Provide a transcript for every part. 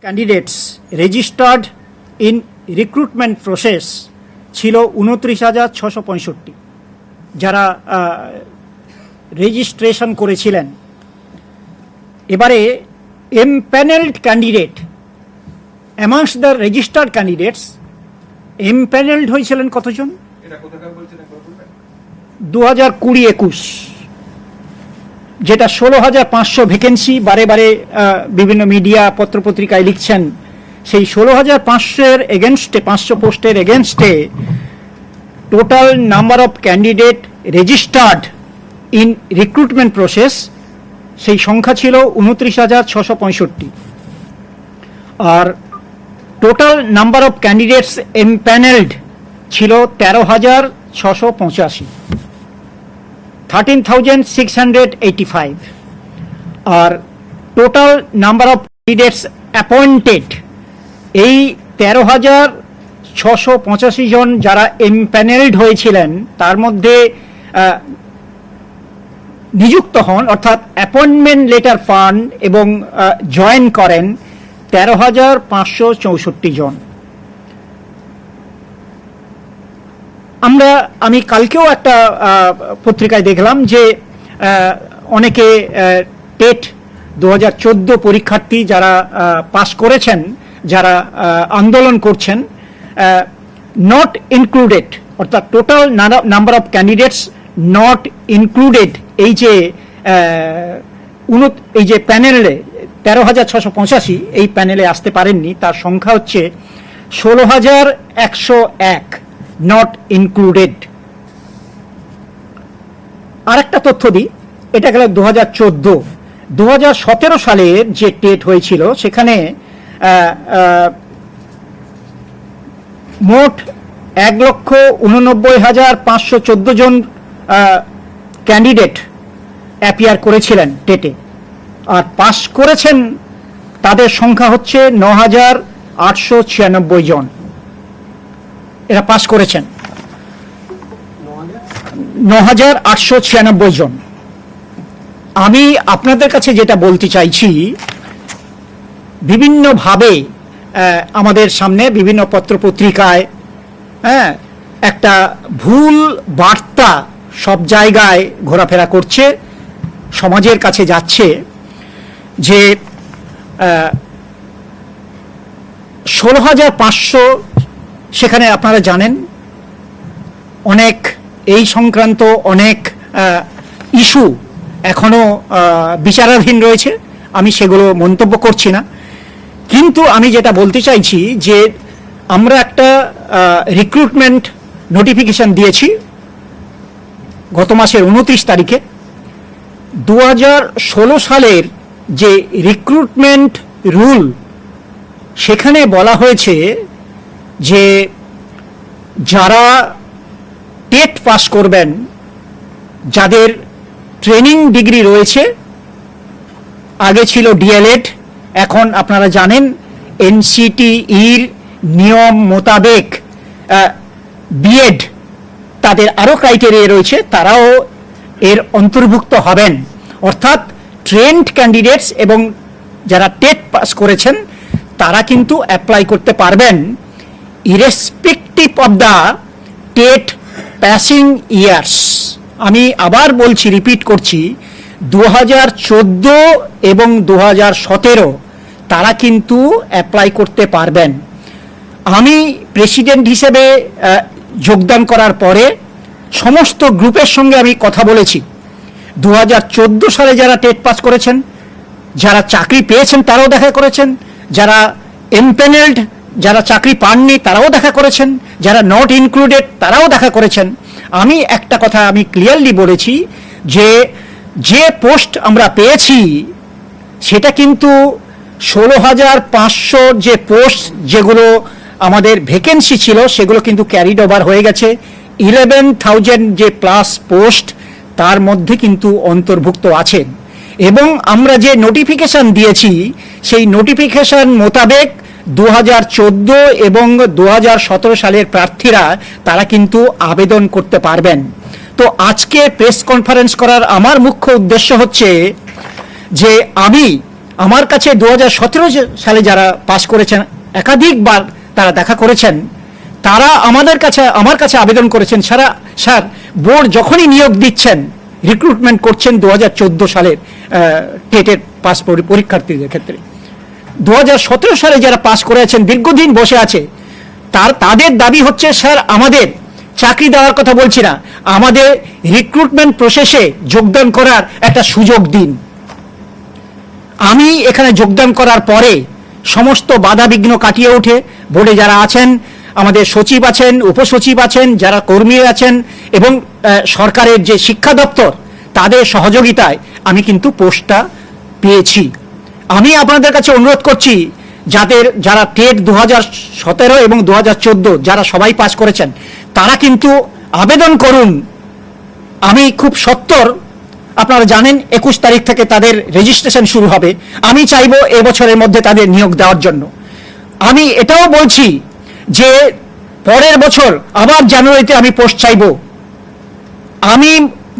Candidates registered in recruitment process ছিল 29,665 যারা registration করেছিলেন। এবারে empanelled candidate amongst the registered candidates empanelled হয়েছিলেন কতজন? 2020-21 যেটা 16,500 ভ্যাকেন্সি, বারে বারে বিভিন্ন মিডিয়া পত্রপত্রিকায় লিখছেন। সেই 16,500-এর এগেনস্টে, 500 পোস্টের এগেনস্টে total number of candidate registered in recruitment process সেই সংখ্যা ছিল 29,665। আর total number of candidates empanelled ছিল 13,685, 13,685। আর total number of candidates appointed, এই 13,685 জন যারা এমপ্যানেলড হয়েছিলেন তার মধ্যে নিযুক্ত হন অর্থাৎ অ্যাপয়েন্টমেন্ট লেটার পান এবং জয়েন করেন 13,564 জন। আমি কালকেও একটা পত্রিকায় দেখলাম যে অনেকে টেট 2014 পরীক্ষার্থী যারা পাস করেছেন, যারা আন্দোলন করছেন, নট ইনক্লুডেড অর্থাৎ total number of candidates not included এই যে প্যানেলে 13,685 এই প্যানেলে আসতে পারেননি, তার সংখ্যা হচ্ছে 16,101 নট ইনক্লুডেড। আরেকটা তথ্য দিই, এটা গেল 2014। 2017 সালের যে টেট হয়েছিল সেখানে মোট 1,89,514 জন ক্যান্ডিডেট অ্যাপিয়ার করেছিলেন টেটে, আর পাস করেছেন তাদের সংখ্যা হচ্ছে 9,896 জন। এরা পাস করেছেন 9,896 জন। আমি আপনাদের কাছে যেটা বলতে চাইছি, বিভিন্নভাবে আমাদের সামনে বিভিন্ন পত্রপত্রিকায় একটা ভুল বার্তা সব জায়গায় ঘোরাফেরা করছে, সমাজের কাছে যাচ্ছে যে 16,500, সেখানে আপনারা জানেন অনেক এই সংক্রান্ত অনেক ইস্যু এখনো বিচারাধীন রয়েছে, আমি সেগুলো মন্তব্য করছি না। কিন্তু আমি যেটা বলতে চাইছি যে আমরা একটা রিক্রুটমেন্ট নোটিফিকেশন দিয়েছি গত মাসের 29 তারিখে। 2016 সালের যে রিক্রুটমেন্ট রুল, সেখানে বলা হয়েছে যে যারা টেট পাস করবেন, যাদের ট্রেনিং ডিগ্রি রয়েছে, আগে ছিল ডিএলএড, এখন আপনারা জানেন এনসিটিইর নিয়ম মোতাবেক বিএড, তাদের আরও ক্রাইটেরিয়া রয়েছে, তারাও এর অন্তর্ভুক্ত হবেন। অর্থাৎ ট্রেন্ড ক্যান্ডিডেটস এবং যারা টেট পাস করেছেন তারা কিন্তু অ্যাপ্লাই করতে পারবেন irrespective of the TET passing years. আমি আবার বলছি, রিপিট করছি, 2014 এবং 2017 তারা কিন্তু অ্যাপ্লাই করতে পারবেন। আমি প্রেসিডেন্ট হিসেবে যোগদান করার পরে সমস্ত গ্রুপের সঙ্গে আমি কথা বলেছি। 2014 সালে যারা টেট পাস করেছেন, যারা চাকরি পেয়েছেন তারাও দেখা করেছেন, যারা এমপ্যানেলড যারা চাকরি পাননি তারাও দেখা করেছেন, যারা নট ইনক্লুডেড তারাও দেখা করেছেন। আমি একটা কথা আমি ক্লিয়ারলি বলেছি যে পোস্ট আমরা পেয়েছি সেটা কিন্তু 16,500 যে পোস্ট যেগুলো আমাদের ভ্যাকেন্সি ছিল সেগুলো কিন্তু ক্যারিড ওভার হয়ে গেছে। 11,000 যে প্লাস পোস্ট তার মধ্যে কিন্তু অন্তর্ভুক্ত আছেন। এবং আমরা যে নোটিফিকেশন দিয়েছি সেই নোটিফিকেশন মোতাবেক 2014 এবং 2017 সালের প্রার্থীরা তারা কিন্তু আবেদন করতে পারবেন। তো আজকে প্রেস কনফারেন্স করার আমার মুখ্য উদ্দেশ্য হচ্ছে যে আমি আমার কাছে 2017 সালে যারা পাস করেছেন, একাধিকবার তারা দেখা করেছেন, তারা আমার কাছে আবেদন করেছেন, স্যার বোর্ড যখনই নিয়োগ দিচ্ছেন, রিক্রুটমেন্ট করছেন 2014 সালের টেটের পাস পরীক্ষার্থীদের ক্ষেত্রে, 2017 সালে যারা পাস করেছেন, দীর্ঘদিন বসে আছে, তাদের দাবি হচ্ছে, স্যার আমাদের চাকরি দেওয়ার কথা বলছি না, আমাদের রিক্রুটমেন্ট প্রসেসে যোগদান করার একটা সুযোগ দিন। আমি এখানে যোগদান করার পরে সমস্ত বাধা বিঘ্ন কাটিয়ে উঠে বোর্ডে যারা আছেন, আমাদের সচিব আছেন, উপসচিব আছেন, যারা কর্মী আছেন এবং সরকারের যে শিক্ষা দপ্তর, তাদের সহযোগিতায় আমি কিন্তু পোস্টটা পেয়েছি। আমি আপনাদের কাছে অনুরোধ করছি, যারা টেট 2017 এবং 2014 যারা সবাই পাস করেছেন, তারা কিন্তু আবেদন করুন। আমি খুব সত্বর, আপনারা জানেন 21 তারিখ থেকে তাদের রেজিস্ট্রেশন শুরু হবে। আমি চাইবো এবছরের মধ্যে তাদের নিয়োগ দেওয়ার জন্য। আমি এটাও বলছি যে পরের বছর আবার জানুয়ারিতে আমি পোস্ট চাইব। আমি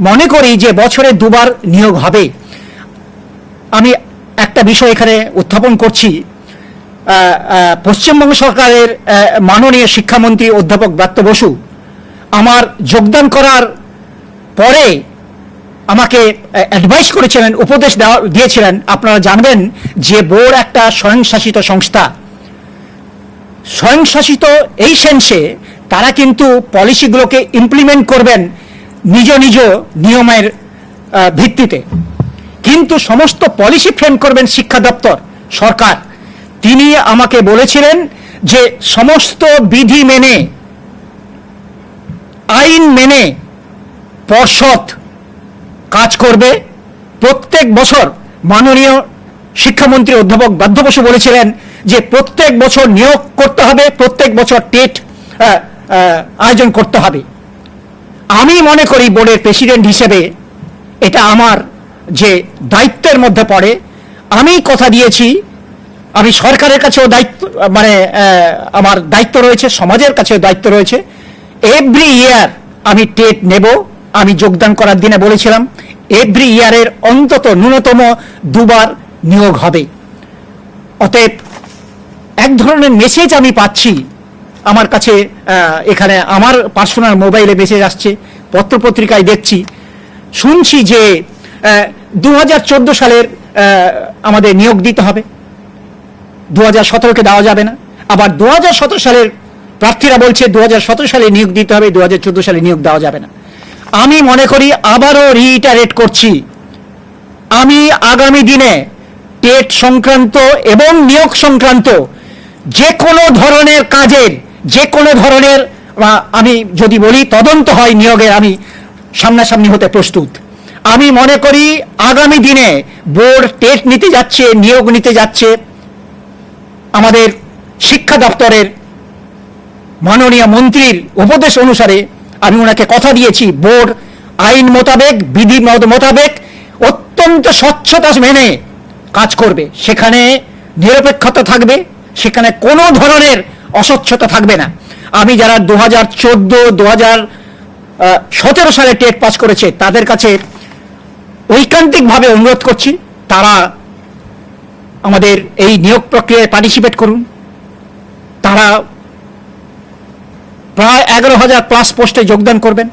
মনে করি যে বছরে দুবার নিয়োগ হবে। আমি একটা বিষয় এখানে উত্থাপন করছি। পশ্চিমবঙ্গ সরকারের মাননীয় শিক্ষামন্ত্রী অধ্যাপক ব্রাত্য বসু আমার যোগদান করার পরে আমাকে অ্যাডভাইস করেছিলেন, উপদেশ দিয়েছিলেন। আপনারা জানবেন যে বোর্ড একটা স্বয়ংশাসিত সংস্থা। স্বয়ংশাসিত এই সেন্সে তারা কিন্তু পলিসিগুলোকে ইমপ্লিমেন্ট করবেন নিজ নিজ নিয়মের ভিত্তিতে, কিন্তু সমস্ত পলিসি ফ্রেম করবেন শিক্ষা দপ্তর, সরকার। তিনি আমাকে বলেছিলেন যে সমস্ত বিধি মেনে, আইন মেনে পর্ষদ কাজ করবে। প্রত্যেক বছর মাননীয় শিক্ষামন্ত্রী অধ্যাপক ব্রাত্য বসু বলেছিলেন যে প্রত্যেক বছর নিয়োগ করতে হবে, প্রত্যেক বছর টেট আয়োজন করতে হবে। আমি মনে করি বোর্ডের প্রেসিডেন্ট হিসেবে এটা আমার যে দায়িত্বের মধ্যে পড়ে। আমি কথা দিয়েছি, আমি সরকারের কাছেও দায়িত্ব, আমার দায়িত্ব রয়েছে, সমাজের কাছেও দায়িত্ব রয়েছে। এভরি ইয়ার আমি টেট নেব। আমি যোগদান করার দিনে বলেছিলাম এভরি ইয়ারের অন্তত ন্যূনতম দুবার নিয়োগ হবে। অতএব এক ধরনের মেসেজ আমি পাচ্ছি আমার কাছে, এখানে আমার পার্সোনাল মোবাইলে মেসেজ আসছে, পত্রপত্রিকায় দেখছি, শুনছি যে 2014 সালের আমাদের নিয়োগ দিতে হবে, 2017কে দেওয়া যাবে না। আবার 2017 সালের প্রার্থীরা বলছে 2017 সালে নিয়োগ দিতে হবে, 2014 সালে নিয়োগ দেওয়া যাবে না। আমি মনে করি, আবারও রিইটারেট করছি, আমি আগামী দিনে টেট সংক্রান্ত এবং নিয়োগ সংক্রান্ত যে কোনো ধরনের কাজের, যে কোনো ধরনের, আমি যদি বলি তদন্ত হয় নিয়োগের, আমি সামনাসামনি হতে প্রস্তুত। আমি মনে করি আগামী দিনে বোর্ড টেট নিতে যাচ্ছে, নিয়োগ নিতে যাচ্ছে, আমাদের শিক্ষা দপ্তরের মাননীয় মন্ত্রীর উপদেশ অনুসারে আমি ওনাকে কথা দিয়েছি, বোর্ড আইন মোতাবেক, বিধি মোতাবেক অত্যন্ত স্বচ্ছতা মেনে কাজ করবে। সেখানে নিরপেক্ষতা থাকবে, সেখানে কোনো ধরনের অস্বচ্ছতা থাকবে না। আমি যারা 2014, 2017 সালে টেট পাস করেছে তাদের কাছে ঐকান্তিকভাবে অনুরোধ করছি, তারা আমাদের এই নিয়োগ প্রক্রিয়ায় পার্টিসিপেট করুন। তারা প্রায় 11,000+ পোস্টে যোগদান করবেন।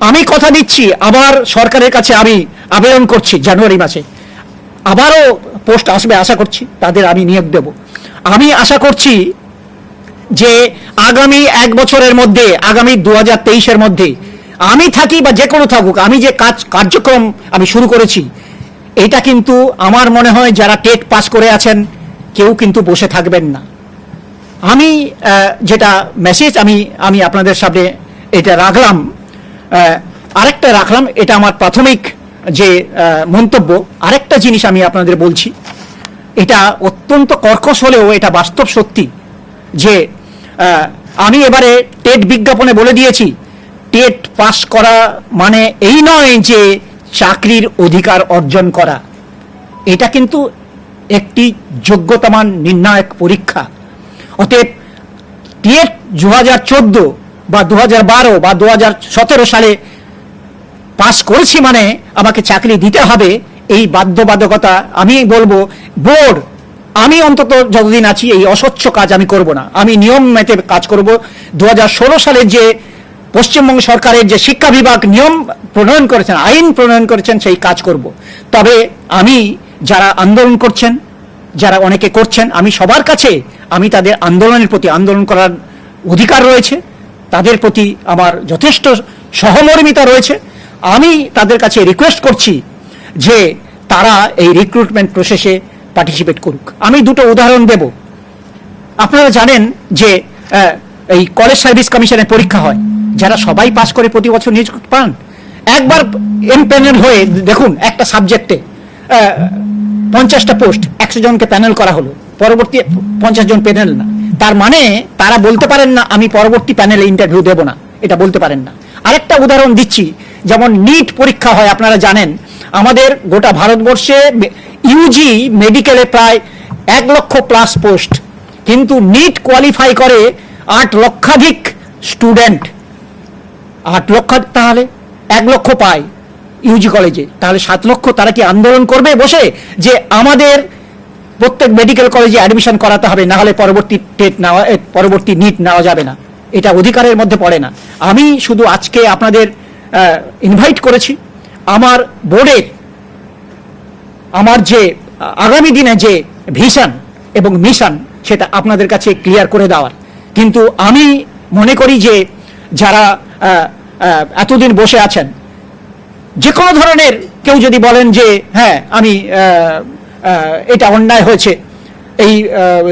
আমি কথা দিচ্ছি, আবার সরকারের কাছে আমি আবেদন করছি, জানুয়ারি মাসে আবারও পোস্ট আসবে, আশা করছি তাদের আমি নিয়োগ দেব। আমি আশা করছি যে আগামী 1 বছরের মধ্যে, আগামী 2023-এর মধ্যে আমি থাকি বা যে কোনো থাকুক, আমি যে কার্যক্রম আমি শুরু করেছি, এটা কিন্তু আমার মনে হয় যারা টেট পাস করে আছেন কেউ কিন্তু বসে থাকবেন না। আমি যেটা মেসেজ আমি আপনাদের সামনে এটা রাখলাম, আরেকটা রাখলাম, এটা আমার প্রাথমিক যে মন্তব্য। আরেকটা জিনিস আমি আপনাদের বলছি, এটা অত্যন্ত কর্কশ হলেও এটা বাস্তব সত্যি, যে আমি এবারে টেট বিজ্ঞাপনে বলে দিয়েছি, টেট পাস করা মানে এই নয় যে চাকরির অধিকার অর্জন করা। এটা কিন্তু একটি যোগ্যতামান নির্ণায়ক পরীক্ষা। অতএব টেট 2014 বা 2012 বা 2017 সালে পাস করেছি মানে আমাকে চাকরি দিতে হবে, এই বাধ্যবাধকতা আমি বলবো বোর্ড, আমি অন্তত যতদিন আছি এই অস্বচ্ছ কাজ আমি করব না, আমি নিয়ম মেতে কাজ করব। 2016 সালে যে পশ্চিমবঙ্গ সরকারের যে শিক্ষা বিভাগ নিয়ম প্রণয়ন করেছেন, আইন প্রণয়ন করেছেন, সেই কাজ করব। তবে আমি যারা আন্দোলন করছেন, যারা অনেকে করছেন, আমি সবার কাছে আমি তাদের আন্দোলনের প্রতি, আন্দোলন করার অধিকার রয়েছে, তাদের প্রতি আমার যথেষ্ট সহমর্মিতা রয়েছে। আমি তাদের কাছে রিকোয়েস্ট করছি যে তারা এই রিক্রুটমেন্ট প্রসেসে পার্টিসিপেট করুক। আমি দুটো উদাহরণ দেব। আপনারা জানেন যে এই কলেজ সার্ভিস কমিশনের পরীক্ষা হয়, যারা সবাই পাস করে প্রতি বছর নিযুক্তি পান। একবার এমপ্যানেল হয়ে দেখুন, একটা সাবজেক্টে 50টা পোস্ট, 100 জনকে প্যানেল করা হলো, পরবর্তী 50 জন প্যানেল না। তার মানে তারা বলতে পারেন না আমি পরবর্তী প্যানেলে ইন্টারভিউ দেব না, এটা বলতে পারেন না। আরেকটা উদাহরণ দিচ্ছি, যেমন নিট পরীক্ষা হয়, আপনারা জানেন আমাদের গোটা ভারতবর্ষে ইউজি মেডিকেলে প্রায় 1 লক্ষ প্লাস পোস্ট, কিন্তু নিট কোয়ালিফাই করে 8 লক্ষাধিক স্টুডেন্ট। 8 লক্ষ, তাহলে 1 লক্ষ পায় ইউজি কলেজে, তাহলে 7 লক্ষ। তারা কি আন্দোলন করবে বসে যে আমাদের প্রত্যেক মেডিকেল কলেজে অ্যাডমিশন করাতে হবে, না হলে পরবর্তী পরবর্তী নিট নেওয়া যাবে না? এটা অধিকারের মধ্যে পড়ে না। আমি শুধু আজকে আপনাদের ইনভাইট করেছি আমার বোর্ডের, আমার যে আগামী দিনে যে ভিশন এবং মিশন, সেটা আপনাদের কাছে ক্লিয়ার করে দেওয়ার। কিন্তু আমি মনে করি যে যারা এতদিন বসে আছেন, যে কোনো ধরনের কেউ যদি বলেন যে হ্যাঁ আমি এটা অন্যায় হয়েছে, এই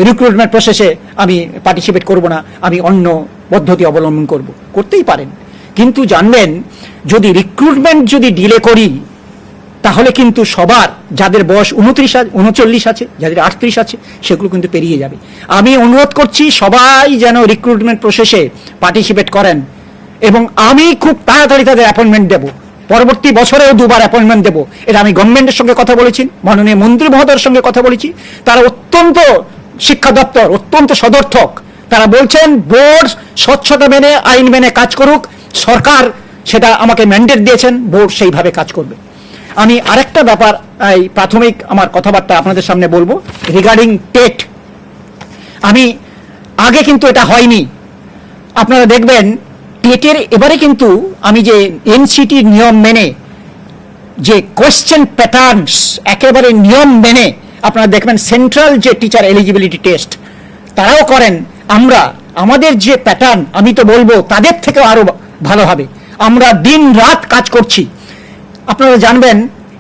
রিক্রুটমেন্ট প্রসেসে আমি পার্টিসিপেট করব না, আমি অন্য পদ্ধতি অবলম্বন করব, করতেই পারেন। কিন্তু জানবেন, যদি রিক্রুটমেন্ট যদি ডিলে করি, তাহলে কিন্তু সবার, যাদের বয়স 39 আছে, যাদের 38 আছে, সেগুলো কিন্তু পেরিয়ে যাবে। আমি অনুরোধ করছি সবাই যেন রিক্রুটমেন্ট প্রসেসে পার্টিসিপেট করেন, এবং আমি খুব তাড়াতাড়ি তাদের অ্যাপয়েন্টমেন্ট দেব, পরবর্তী বছরেও 2বার অ্যাপয়েন্টমেন্ট দেব। এটা আমি গভর্নমেন্টের সঙ্গে কথা বলেছি, মাননীয় মন্ত্রী মহোদয়ের সঙ্গে কথা বলেছি। তারা অত্যন্ত, শিক্ষা দপ্তর অত্যন্ত সদর্থক। তারা বলছেন বোর্ড স্বচ্ছতা মেনে, আইন মেনে কাজ করুক, সরকার সেটা আমাকে ম্যান্ডেট দিয়েছেন, বোর্ড সেইভাবে কাজ করবে। আমি আরেকটা ব্যাপার, এই প্রাথমিক আমার কথাবার্তা আপনাদের সামনে বলবো রিগার্ডিং টেট। আমি আগে কিন্তু এটা হয়নি, আপনারা দেখবেন টেটের এবারে কিন্তু আমি যে এনসিটির নিয়ম মেনে যে কোয়েশ্চেন প্যাটার্নস একেবারে নিয়ম মেনে, আপনারা দেখবেন সেন্ট্রাল যে টিচার এলিজিবিলিটি টেস্ট তারাও করেন। আমরা আমাদের যে প্যাটার্ন, আমি তো বলবো তাদের থেকেও আরো ভালো হবে। আমরা দিন রাত কাজ করছি। আপনারা জানবেন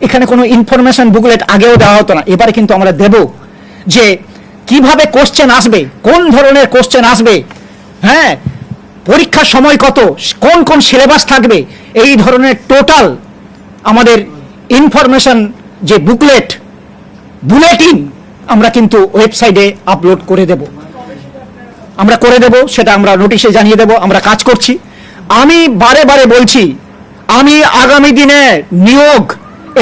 এখানে কোনো ইনফরমেশন বুকলেট আগেও দেওয়া হতো না, এবারে কিন্তু আমরা দেব, যে কিভাবে কোশ্চেন আসবে, কোন ধরনের কোশ্চেন আসবে, হ্যাঁ পরীক্ষার সময় কত, কোন কোন সিলেবাস থাকবে, এই ধরনের টোটাল আমাদের ইনফরমেশন যে বুলেটিন আমরা কিন্তু ওয়েবসাইটে আপলোড করে দেব। সেটা আমরা নোটিশে জানিয়ে দেব, আমরা কাজ করছি। আমি বারে বারে বলছি, আমি আগামী দিনে নিয়োগ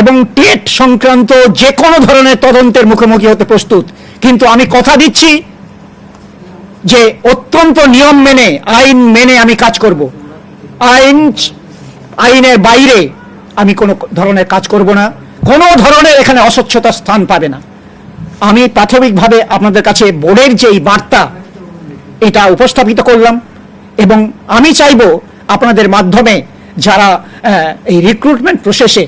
এবং টেট সংক্রান্ত যে কোনো ধরনের তদন্তের মুখোমুখি হতে প্রস্তুত, কিন্তু আমি কথা দিচ্ছি যে অত্যন্ত নিয়ম মেনে, আইন মেনে আমি কাজ করব। আইনের বাইরে আমি কোনো ধরনের কাজ করব না, কোনো ধরনের এখানে অস্বচ্ছতা স্থান পাবে না। আমি প্রাথমিকভাবে আপনাদের কাছে বোর্ডের যেই বার্তা, এটা উপস্থাপিত করলাম, এবং আমি চাইব আপনাদের মাধ্যমে যারা এই রিক্রুটমেন্ট প্রসেসে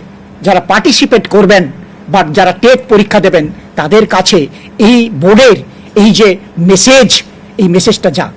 যারা পার্টিসিপেট করবেন বা যারা টেট পরীক্ষা দেবেন, তাদের কাছে এই বোর্ডের এই যে মেসেজ, এই মেসেজটা যাক।